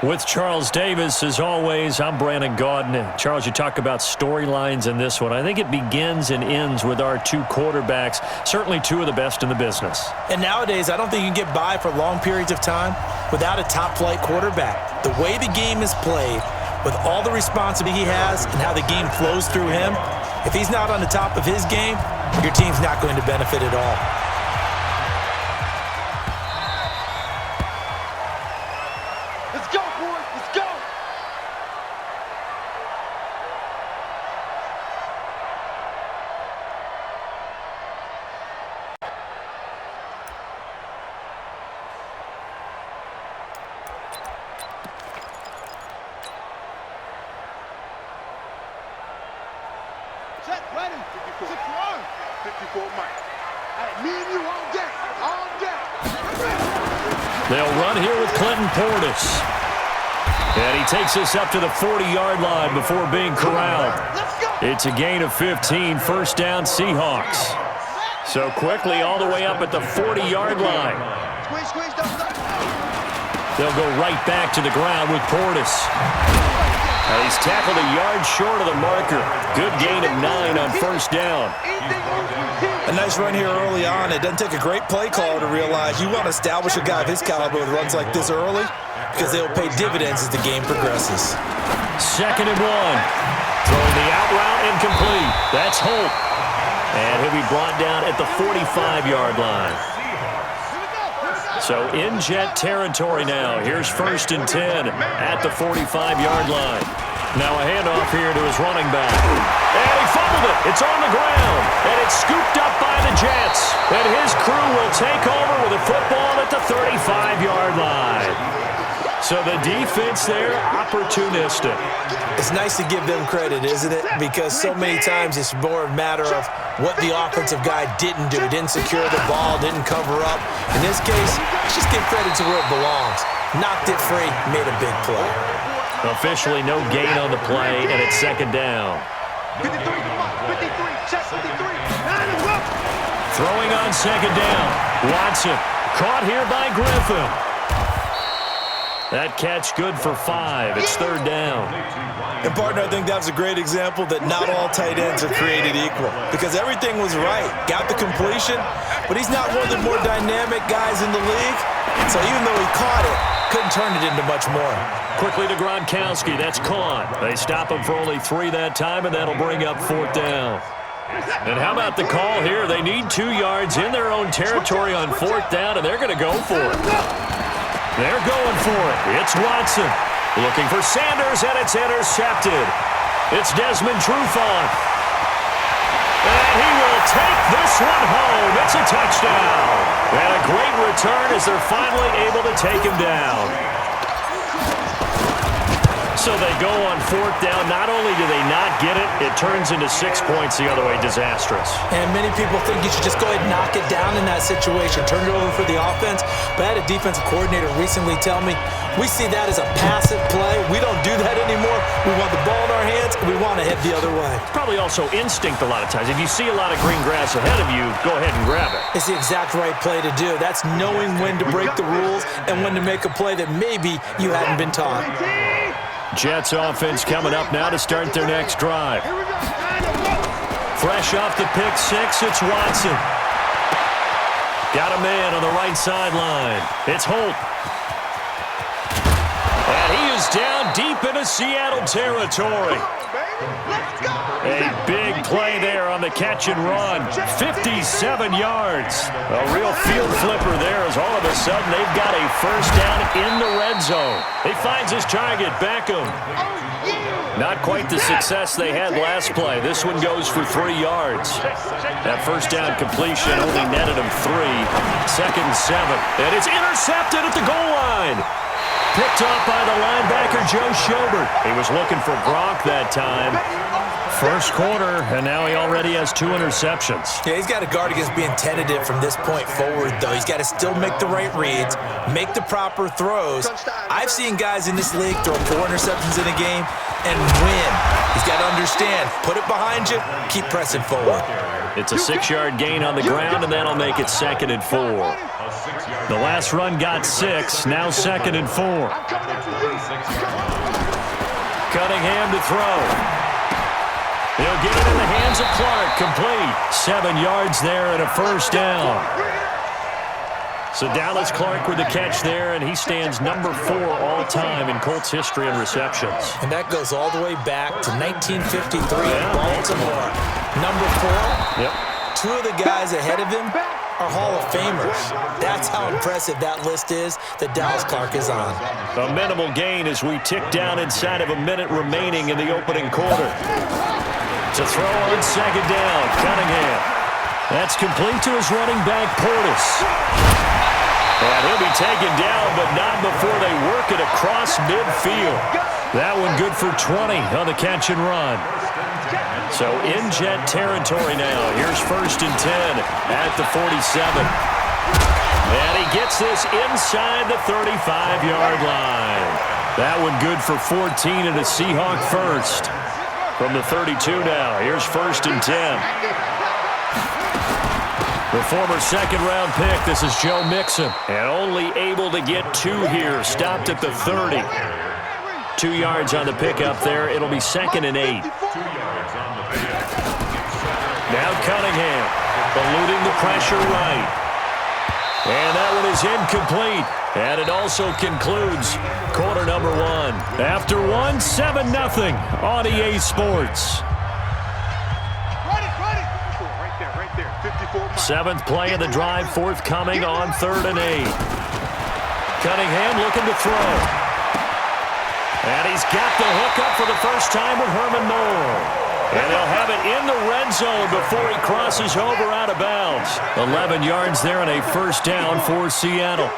With Charles Davis, as always, I'm Brandon Gaudin. Charles, you talk about storylines in this one. I think it begins and ends with our two quarterbacks, certainly two of the best in the business. And nowadays, I don't think you can get by for long periods of time without a top-flight quarterback. The way the game is played, with all the responsibility he has and how the game flows through him, if he's not on the top of his game, your team's not going to benefit at all. They'll run here with Clinton Portis. And he takes us up to the 40-yard line before being corralled. It's a gain of 15, first down Seahawks. So quickly all the way up at the 40-yard line. They'll go right back to the ground with Portis. And he's tackled a yard short of the marker. Good gain of 9 on first down. A nice run here early on. It doesn't take a great play caller to realize you want to establish a guy of his caliber with runs like this early because they'll pay dividends as the game progresses. 2nd and 1. Throwing the out route incomplete. That's Holt. And he'll be brought down at the 45-yard line. So in jet territory now. Here's 1st and 10 at the 45-yard line. Now a handoff here to his running back. And he fumbled it. It's on the ground. And it's scooped up by the Jets. And his crew will take over with a football at the 35-yard line. So the defense there, opportunistic. It's nice to give them credit, isn't it? Because so many times it's more a matter of what the offensive guy didn't do. Didn't secure the ball, didn't cover up. In this case, let's just give credit to where it belongs. Knocked it free, made a big play. Officially no gain on the play, and it's 2nd down. 53, check 53. Throwing on 2nd down. Watson caught here by Griffin. That catch good for 5. It's 3rd down. And, partner, I think that was a great example that not all tight ends are created equal because everything was right. Got the completion, but he's not one of the more dynamic guys in the league. So even though he caught it, couldn't turn it into much more. Quickly to Gronkowski. That's caught. They stop him for only 3 that time, and that'll bring up 4th down. And how about the call here? They need 2 yards in their own territory on 4th down, and they're going to go for it. They're going for it. It's Watson. Looking for Sanders, and it's intercepted. It's Desmond Trufant. And he will take this one home. It's a touchdown. And a great return as they're finally able to take him down. So they go on 4th down. Not only do they not get it, it turns into 6 points the other way. Disastrous. And many people think you should just go ahead and knock it down in that situation. Turn it over for the offense. But I had a defensive coordinator recently tell me, we see that as a passive play. We don't do that anymore. We want the ball in our hands, and we want to head the other way. Probably also instinct a lot of times. If you see a lot of green grass ahead of you, go ahead and grab it. It's the exact right play to do. That's knowing when to break the rules and when to make a play that maybe you hadn't been taught. Jets offense coming up now to start their next drive. Fresh off the pick 6, it's Watson. Got a man on the right sideline. It's Holt. And he is down deep into Seattle territory. A big play there on the catch and run. 57 yards. A real field flipper there as all of a sudden they've got a first down in the red zone. He finds his target, Beckham. Not quite the success they had last play. This one goes for 3 yards. That first down completion only netted him 3. 2nd and 7. And it's intercepted at the goal line. Picked off by the linebacker, Joe Schobert. He was looking for Gronk that time. First quarter, and now he already has 2 interceptions. Yeah, he's got to guard against being tentative from this point forward, though. He's got to still make the right reads, make the proper throws. I've seen guys in this league throw 4 interceptions in a game and win. He's got to understand, put it behind you, keep pressing forward. It's a 6-yard gain on the ground, and that'll make it 2nd and 4. The last run got 6. Now 2nd and 4. Cunningham to throw. He'll get it in the hands of Clark. Complete. 7 yards there and a first down. So Dallas Clark with the catch there, and he stands number 4 all-time in Colts history in receptions. And that goes all the way back to 1953 in Baltimore. Number 4, Yep. 2 of the guys ahead of him are Hall of Famers. That's how impressive that list is that Dallas Clark is on. A minimal gain as we tick down inside of a minute remaining in the opening quarter. To throw on 2nd down, Cunningham. That's complete to his running back, Portis. And he'll be taken down, but not before they work it across midfield. That one good for 20 on the catch and run. So in Jet territory now. Here's 1st and 10 at the 47. And he gets this inside the 35-yard line. That one good for 14 and a Seahawk first. From the 32 now. Here's 1st and 10. The former 2nd-round pick, this is Joe Mixon. And only able to get 2 here, stopped at the 30. 2 yards on the pickup there. It'll be 2nd and 8. Now Cunningham, eluding the pressure right. And that one is incomplete. And it also concludes quarter number 1. After 1, 7-0 on EA Sports. 7th play of the drive forthcoming on 3rd and 8. Cunningham looking to throw. And he's got the hook up for the first time with Herman Moore. And they'll have it in the red zone before he crosses over out of bounds. 11 yards there and a first down for Seattle.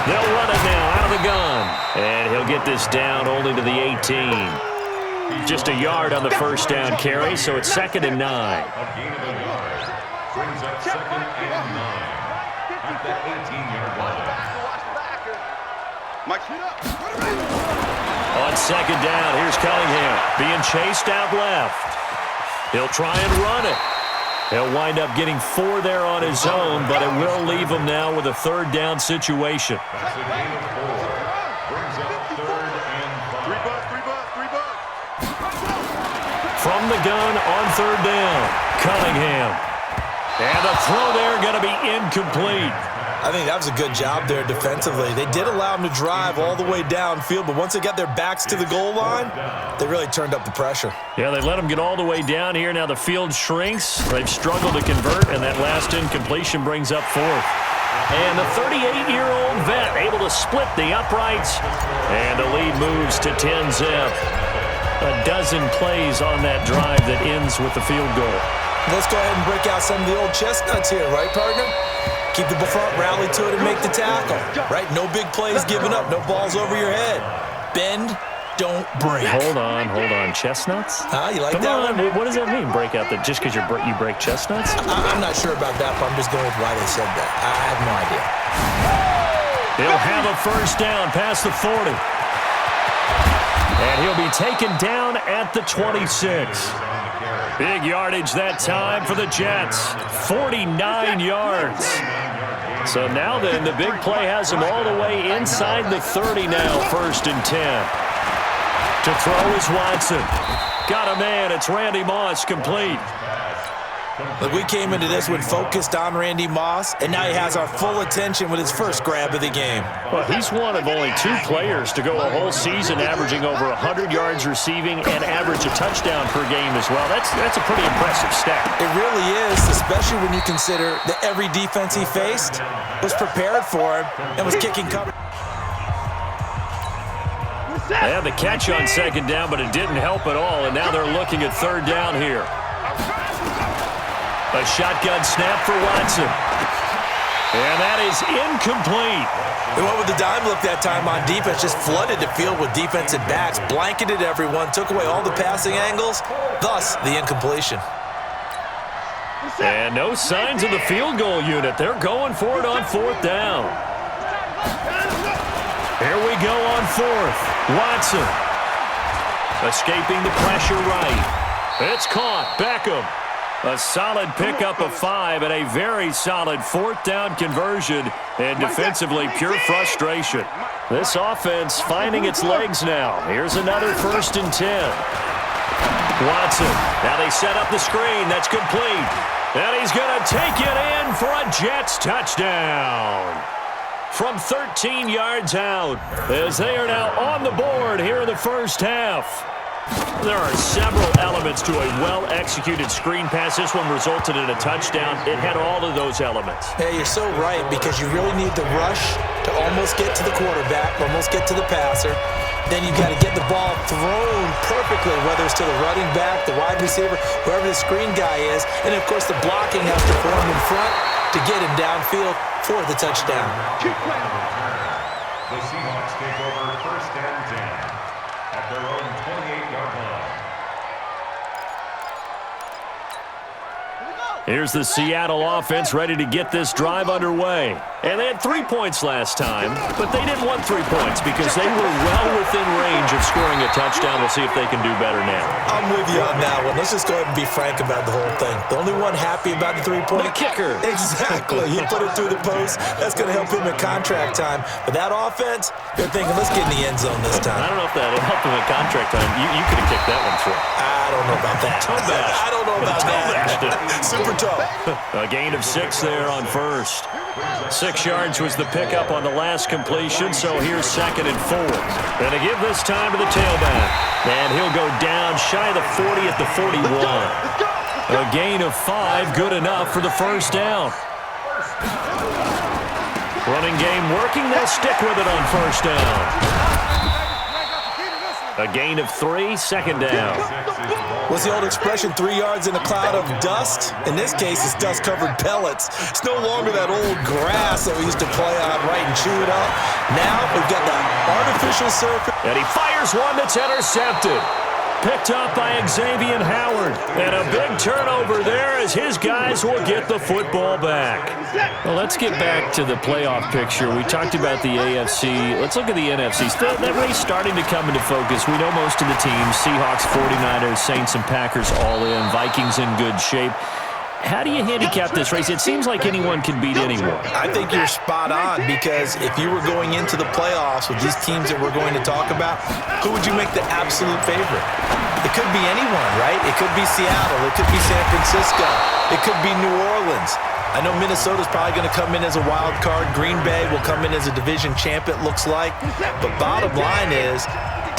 They'll run it now out of the gun. And he'll get this down only to the 18. Just a yard on the first down carry, so it's 2nd and 9. Brings up 2nd and 9 at the 18-yard line. On 2nd down, here's Cunningham being chased out left. He'll try and run it. He'll wind up getting 4 there on his own, but it will leave him now with a 3rd down situation. That's a gain of 4. Brings up 3rd and 5. From the gun on 3rd down, Cunningham. And the throw there going to be incomplete. I think that was a good job there defensively. They did allow him to drive all the way downfield, but once they got their backs to the goal line, they really turned up the pressure. Yeah, they let him get all the way down here. Now the field shrinks. They've struggled to convert, and that last incompletion brings up 4th. And the 38-year-old vet able to split the uprights, and the lead moves to 10-zip. A dozen plays on that drive that ends with the field goal. Let's go ahead and break out some of the old chestnuts here, right, partner? Keep the front, rally to it, and make the tackle, right? No big plays given up, no balls over your head. Bend, don't break. Hold on. Chestnuts? You like Come that on. one? What does that mean, break out? That just because you break chestnuts? I'm not sure about that, but I'm just going with why they said that. I have no idea. He'll have a first down past the 40. And he'll be taken down at the 26. Big yardage that time for the Jets. 49 yards. So now then, the big play has him all the way inside the 30 now, 1st and 10. To throw is Watson. Got a man. It's Randy Moss, complete. Look, we came into this one focused on Randy Moss, and now he has our full attention with his first grab of the game. Well, he's one of only 2 players to go a whole season averaging over 100 yards receiving and average a touchdown per game as well. That's a pretty impressive stat. It really is, especially when you consider that every defense he faced was prepared for him and was kicking cover. They had the catch on 2nd down, but it didn't help at all, and now they're looking at 3rd down here. A shotgun snap for Watson. And that is incomplete. They went with the dime look that time on defense, just flooded the field with defensive backs, blanketed everyone, took away all the passing angles, thus the incompletion. And no signs of the field goal unit. They're going for it on 4th down. Here we go on 4th. Watson. Escaping the pressure right. It's caught. Beckham. A solid pickup of 5 and a very solid 4th down conversion. And defensively, pure frustration. This offense finding its legs now. Here's another 1st and 10. Watson. Now they set up the screen. That's complete. And he's going to take it in for a Jets touchdown. From 13 yards out, as they are now on the board here in the first half. There are several elements to a well-executed screen pass. This one resulted in a touchdown. It had all of those elements. Hey, you're so right, because you really need the rush to almost get to the quarterback, almost get to the passer. Then you got to get the ball thrown perfectly, whether it's to the running back, the wide receiver, whoever the screen guy is. And, of course, the blocking has to form in front to get him downfield for the touchdown. The Seahawks take over 1st and 10 at their own 28-yard line. Here's the Seattle offense ready to get this drive underway. And they had 3 points last time, but they didn't want 3 points because they were well within range of scoring a touchdown. We'll see if they can do better now. I'm with you on that one. Let's just go ahead and be frank about the whole thing. The only one happy about the 3-point. The kicker. Exactly. He put it through the post. That's going to help him in contract time. But that offense, they're thinking, let's get in the end zone this time. I don't know if that helped him in contract time. You could have kicked that one through. I don't know about that. I don't know about that. Super tough. A gain of 6 there on 1st. 6 yards was the pickup on the last completion, so here's 2nd and 4. And to give this time to the tailback. And he'll go down shy of the 40 at the 41. A gain of 5, good enough for the 1st down. Running game working, they'll stick with it on 1st down. A gain of 3, 2nd down. What's the old expression, 3 yards in a cloud of dust? In this case, it's dust-covered pellets. It's no longer that old grass that we used to play on, right, and chew it up. Now we've got the artificial surface. And he fires one that's intercepted. Picked up by Xavier Howard. And a big turnover there as his guys will get the football back. Well, let's get back to the playoff picture. We talked about the AFC. Let's look at the NFC. That race starting to come into focus. We know most of the teams, Seahawks, 49ers, Saints, and Packers all in. Vikings in good shape. How do you handicap this race? It seems like anyone can beat anyone. I think you're spot on, because if you were going into the playoffs with these teams that we're going to talk about, who would you make the absolute favorite? It could be anyone, right? It could be Seattle. It could be San Francisco. It could be New Orleans. I know Minnesota's probably going to come in as a wild card. Green Bay will come in as a division champ, it looks like. But bottom line is,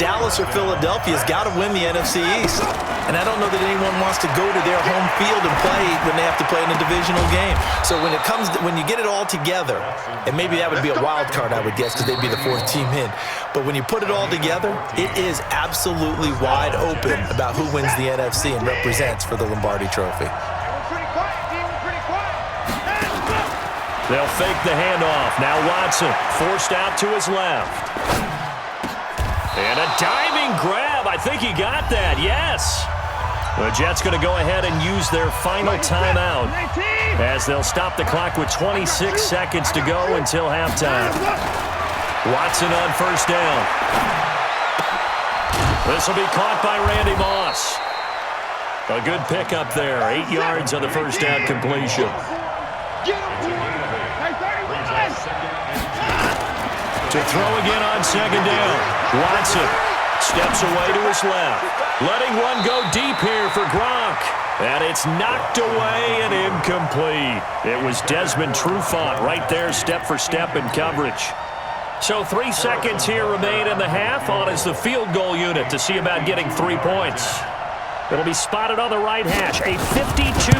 Dallas or Philadelphia's got to win the NFC East. And I don't know that anyone wants to go to their home field and play when they have to play in a divisional game. So when you get it all together, and maybe that would be a wild card, I would guess, because they'd be the 4th team in. But when you put it all together, it is absolutely wide open about who wins the NFC and represents for the Lombardi Trophy. They'll fake the handoff. Now Watson forced out to his left. And a diving grab. I think he got that. Yes. The Jets going to go ahead and use their final timeout as they'll stop the clock with 26 seconds to go until halftime. Watson on 1st down. This will be caught by Randy Moss. A good pickup there. 8 yards on the 1st down completion. To throw again on 2nd down. Watson steps away to his left. Letting one go deep here for Gronk. And it's knocked away and incomplete. It was Desmond Trufant right there, step for step in coverage. So 3 seconds here remain in the half. On is the field goal unit to see about getting 3 points. It'll be spotted on the right hash. A 52.